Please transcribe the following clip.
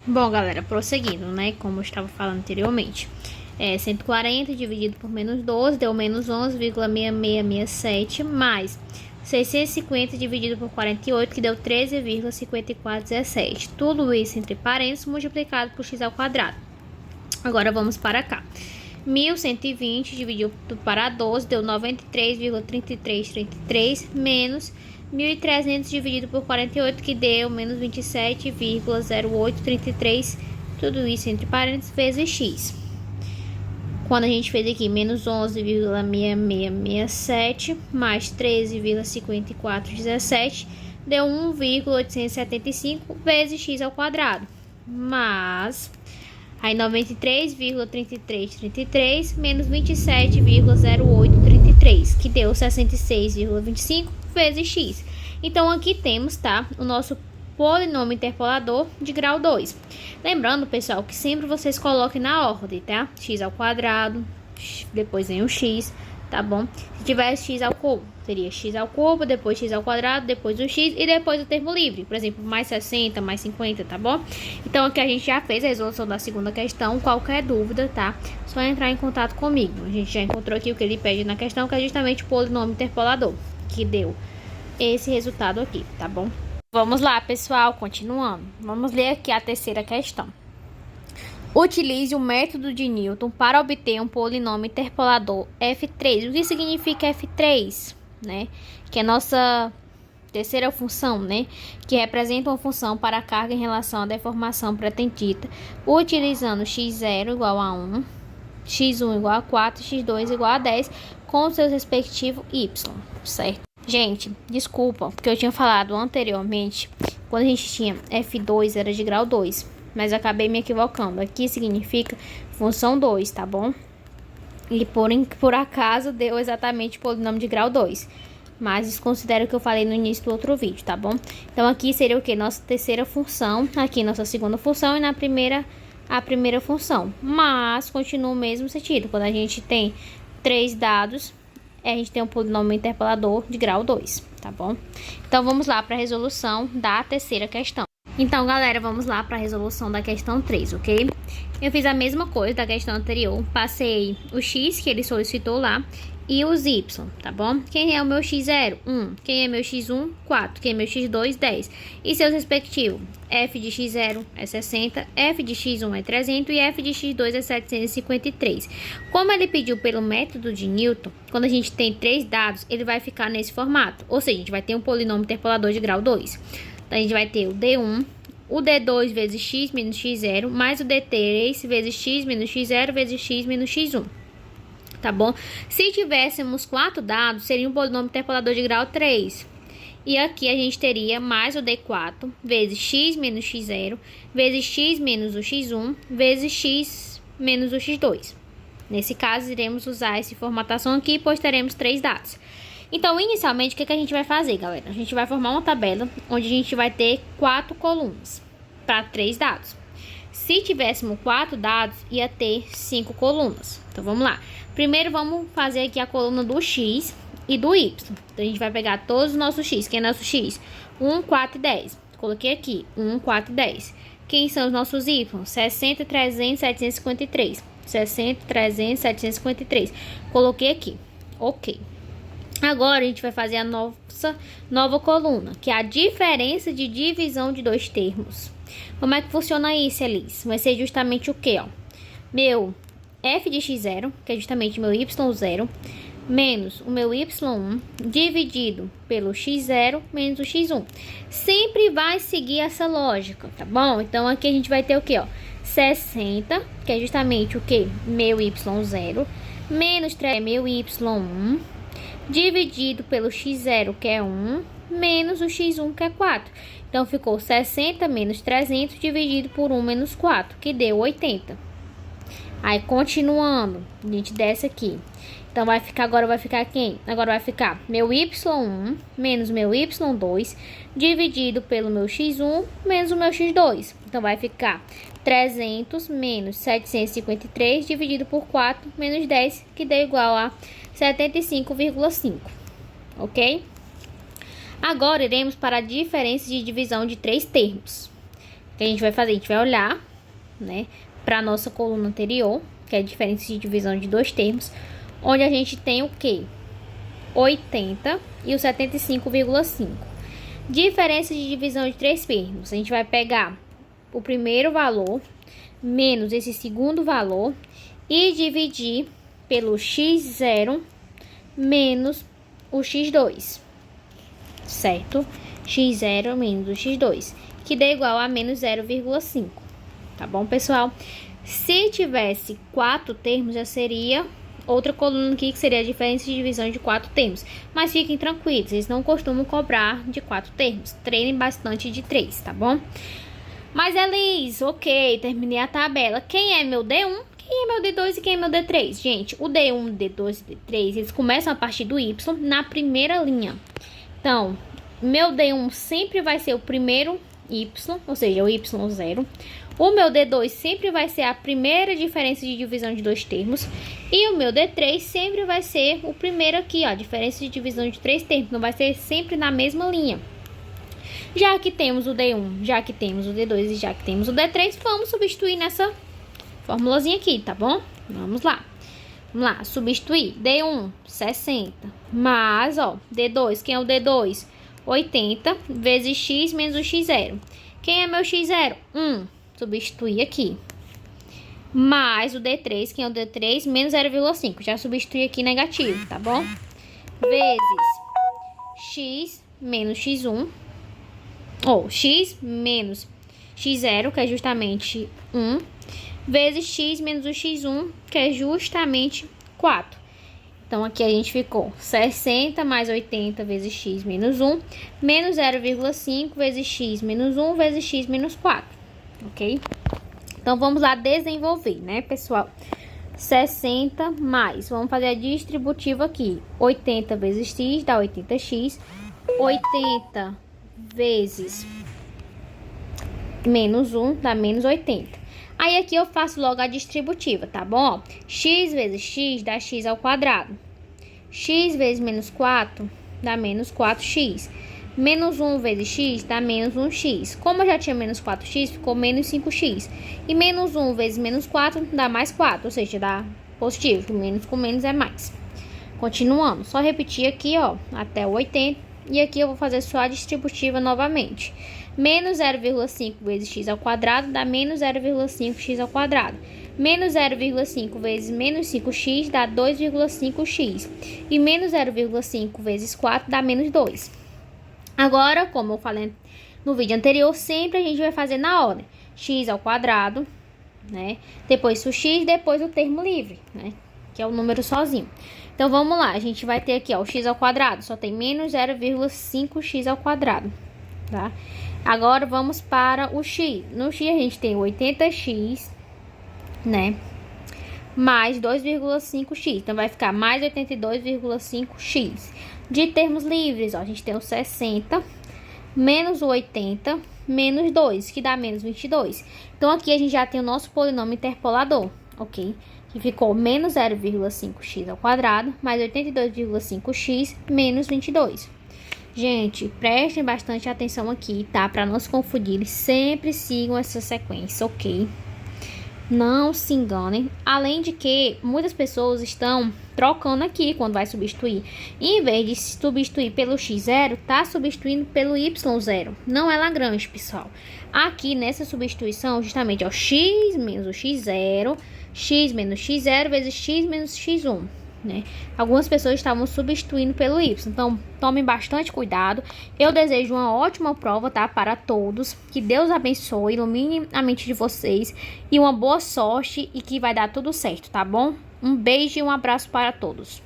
Bom, galera, prosseguindo, né? Como eu estava falando anteriormente. 140 dividido por menos 12 deu menos 11,6667 mais 650 dividido por 48, que deu 13,5417. Tudo isso entre parênteses multiplicado por x ao quadrado. Agora vamos para cá. 1120 dividido para 12 deu 93,3333 menos 1.300 dividido por 48, que deu menos 27,0833. Tudo isso entre parênteses vezes x. Quando a gente fez aqui menos 11,6667 mais 13,5417 deu 1,875 vezes x ao quadrado. Mas aí 93,3333 menos 27,0833, que deu 66,25 vezes x. Então aqui temos, tá, o nosso polinômio interpolador de grau 2. Lembrando, pessoal, que sempre vocês coloquem na ordem, tá? X ao quadrado, depois vem o x, tá bom? Se tivesse x ao cubo, seria x ao cubo, depois x ao quadrado, depois o x e depois o termo livre. Por exemplo, mais 60, mais 50, tá bom? Então aqui a gente já fez a resolução da segunda questão. Qualquer dúvida, tá? Só entrar em contato comigo. A gente já encontrou aqui o que ele pede na questão, que é justamente o polinômio interpolador, que deu esse resultado aqui, tá bom? Vamos lá, pessoal, continuando. Vamos ler aqui a terceira questão. Utilize o método de Newton para obter um polinômio interpolador f3. O que significa f3, né? Que é a nossa terceira função, né? Que representa uma função para a carga em relação à deformação pretendida, utilizando x0 igual a 1, x1 igual a 4, x2 igual a 10, com seus respectivos y, certo? Gente, desculpa, porque eu tinha falado anteriormente, quando a gente tinha f2 era de grau 2, mas acabei me equivocando. Aqui significa função 2, tá bom? E por acaso deu exatamente o polinômio de grau 2, mas desconsidera o que eu falei no início do outro vídeo, tá bom? Então aqui seria o que? Nossa terceira função, aqui nossa segunda função e na primeira a primeira função. Mas continua o mesmo sentido, quando a gente tem 3 dados, a gente tem um polinômio interpolador de grau 2, tá bom? Então, vamos lá para a resolução da terceira questão. Então, galera, vamos lá para a resolução da questão 3, ok? Eu fiz a mesma coisa da questão anterior, passei o x que ele solicitou lá e os y, tá bom? Quem é o meu x0? 1. Quem é meu x1? 4. Quem é meu x2? 10. E seus respectivos? F de x0 é 60, F de x1 é 300 e F de x2 é 753. Como ele pediu pelo método de Newton, quando a gente tem 3 dados, ele vai ficar nesse formato. Ou seja, a gente vai ter um polinômio interpolador de grau 2. Então, a gente vai ter o D1, o D2 vezes x menos x0, mais o D3 vezes x menos x0 vezes x menos x1. Tá bom? Se tivéssemos 4 dados, seria um polinômio interpolador de grau 3. E aqui a gente teria mais o D4 vezes x menos x0 vezes x menos o x1 vezes x menos o x2. Nesse caso, iremos usar essa formatação aqui, pois teremos 3 dados. Então, inicialmente, o que a gente vai fazer, galera? A gente vai formar uma tabela onde a gente vai ter 4 colunas para 3 dados. Se tivéssemos 4 dados, ia ter 5 colunas. Então, vamos lá. Primeiro, vamos fazer aqui a coluna do x e do y. Então, a gente vai pegar todos os nossos x. Quem é nosso x? 1, 4 e 10. Coloquei aqui, 1, 4 e 10. Quem são os nossos y? 60, 300, 753. 60, 300, 753. Coloquei aqui. Ok. Agora, a gente vai fazer a nossa nova coluna, que é a diferença de divisão de dois termos. Como é que funciona isso, Elis? Vai ser justamente o quê, ó? Meu f de x0, que é justamente meu y0, menos o meu y1, dividido pelo x0 menos o x1. Sempre vai seguir essa lógica, tá bom? Então, aqui a gente vai ter o quê, ó? 60, que é justamente o quê? Meu y0, menos 3, meu y1, dividido pelo x0, que é 1, menos o x1, que é 4. Então, ficou 60 menos 300 dividido por 1 menos 4, que deu 80. Aí, continuando, a gente desce aqui. Então, agora vai ficar quem? Agora vai ficar meu y1 menos meu y2 dividido pelo meu x1 menos o meu x2. Então, vai ficar 300 menos 753 dividido por 4 menos 10, que deu igual a 75,5. Ok? Agora, iremos para a diferença de divisão de 3 termos. que a gente vai fazer? A gente vai olhar, né, para nossa coluna anterior, que é a diferença de divisão de dois termos, onde a gente tem o quê? 80 e o 75,5. Diferença de divisão de três termos. A gente vai pegar o primeiro valor menos esse segundo valor e dividir pelo x0 menos o x2, certo? x0 menos o x2, que dá igual a menos 0,5, tá bom, pessoal? Se tivesse 4 termos, já seria outra coluna aqui, que seria a diferença de divisão de 4 termos. Mas fiquem tranquilos, eles não costumam cobrar de 4 termos. Treinem bastante de 3, tá bom? Mas, Elis, ok, terminei a tabela. Quem é meu D1? Quem é meu D2 e quem é meu D3? Gente, o D1, D2 e D3, eles começam a partir do Y na primeira linha. Então, meu D1 sempre vai ser o primeiro Y, ou seja, o Y0. O meu D2 sempre vai ser a primeira diferença de divisão de dois termos. E o meu D3 sempre vai ser o primeiro aqui, ó, a diferença de divisão de três termos. Não vai ser sempre na mesma linha. Já que temos o D1, já que temos o D2 e já que temos o D3, vamos substituir nessa formulazinha aqui, tá bom? Vamos lá. Vamos lá, substituir. D1, 60. Mais, ó, D2, quem é o D2? 80 vezes x menos o x0. Quem é meu x0? 1. Substituir aqui. Mais o D3, quem é o D3? Menos 0,5. Já substitui aqui negativo, tá bom? Vezes x menos x1. Ou x menos x0, que é justamente 1. Vezes x menos o x1, que é justamente 4. Então, aqui a gente ficou 60 mais 80 vezes x menos 1, menos 0,5 vezes x menos 1 vezes x menos 4, ok? Então, vamos lá desenvolver, né, pessoal? 60 mais, vamos fazer a distributiva aqui. 80 vezes x dá 80x. 80 vezes menos 1 dá menos 80. Aí aqui eu faço logo a distributiva, tá bom? X vezes x dá x ao quadrado. X vezes menos 4 dá menos 4x. Menos 1 vezes x dá menos 1x. Como eu já tinha menos 4x, ficou menos 5x. E menos 1 vezes menos 4 dá mais 4, ou seja, dá positivo. Menos com menos é mais. Continuando, só repetir aqui, ó, até o 80. E aqui eu vou fazer só a distributiva novamente. Menos 0,5 vezes x ao quadrado dá menos 0,5x ao quadrado. Menos 0,5 vezes menos 5x dá 2,5x. E menos 0,5 vezes 4 dá menos 2. Agora, como eu falei no vídeo anterior, sempre a gente vai fazer na ordem. X ao quadrado, né? Depois o x, depois o termo livre, né? Que é o número sozinho. Então, vamos lá. A gente vai ter aqui, ó, o x ao quadrado. Só tem menos 0,5x ao quadrado, tá? Agora, vamos para o x. No x, a gente tem 80x, né? Mais 2,5x. Então, vai ficar mais 82,5x. De termos livres, ó, a gente tem o 60 menos o 80 menos 2, que dá menos 22. Então, aqui a gente já tem o nosso polinômio interpolador, ok? Que ficou menos 0,5x ao quadrado mais 82,5x menos 22. Gente, prestem bastante atenção aqui, tá? Para não se confundirem, sempre sigam essa sequência, ok? Não se enganem. Além de que muitas pessoas estão trocando aqui quando vai substituir. E em vez de substituir pelo x0, tá substituindo pelo y0. Não é Lagrange, pessoal. Aqui nessa substituição, justamente, ó, x menos o x0, x menos x0 vezes x menos x1. Né? Algumas pessoas estavam substituindo pelo y, então tomem bastante cuidado. Eu desejo uma ótima prova, tá, para todos. Que Deus abençoe, ilumine a mente de vocês e uma boa sorte e que vai dar tudo certo, tá bom? Um beijo e um abraço para todos.